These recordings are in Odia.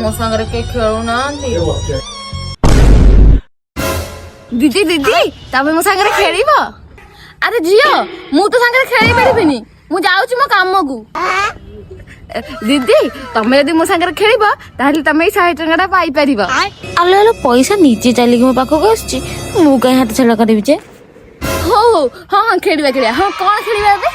ମୋ ସାଙ୍ଗରେ କେହି ଖେଳୁନାହାନ୍ତି। ଦିଦି ଦିଦି ତମେ ମୋ ସାଙ୍ଗରେ ଖେଳିବ? ଆରେ ଝିଅ ମୁଁ ତ ସାଙ୍ଗରେ ଖେଳି ପାରିବିନି, ମୁଁ ଯାଉଛି ମୋ କାମକୁ। ଦିଦି ତମେ ଯଦି ମୋ ସାଙ୍ଗରେ ଖେଳିବ ତାହେଲେ ତମେ ଏଇ 100 ଟଙ୍କାଟା ପାଇପାରିବ। ଆଲୋ ଆଲୋ ପଇସା ନିଜେ ଚାଲିକି ମୋ ପାଖକୁ ଆସୁଛି, ମୁଁ କାହିଁ ହାତ ଛଡା କରିବି ଯେ? ହଉ ହଉ ହଁ ହଁ ଖେଳିବା ଖେଳିବା। ହଁ କଣ ଖେଳିବା ଏବେ?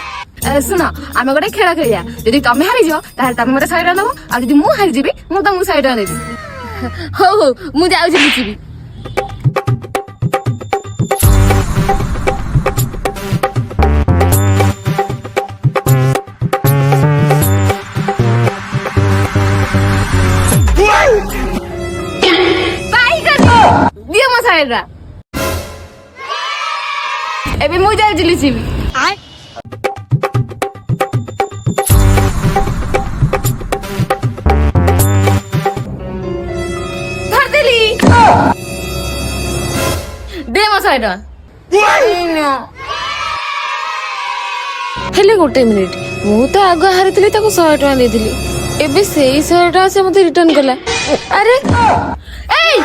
ଶୁଣ ଆମେ ଗୋଟେ ଖେଳ ଖେଳିବା। ଯଦି ତମେ ହାରିଯିବ ତାହେଲେ ତମେ ମତେ 100 ଟଙ୍କା ଦବ, ଆଉ ଯଦି ମୁଁ ହାରିଯିବି ମୁଁ ତମକୁ 100 ଟଙ୍କା ଦେବି। ହଉ ହଉ ମୁଁ ଯାଉଛି ଲୁଚିବି। ଦିଅ ମୋ 100 ଟଙ୍କା। ଏବେ ମୁଁ ଯାଉଛି ଲୁଚିବି। ଧରିଦେଲି। ଦେ ମୋ 100 ଟଙ୍କା। ହେଲେ ଗୋଟେ ମିନିଟ୍, ମୁଁ ତ ଆଗ ହାରିଥିଲି ତାକୁ 100 ଟଙ୍କା ଦେଇଥିଲି, ଏବେ ସେଇ 100 ଟଙ୍କା ସେ ମତେ ରିଟର୍ନ କଲା। ଆରେ ଏଇ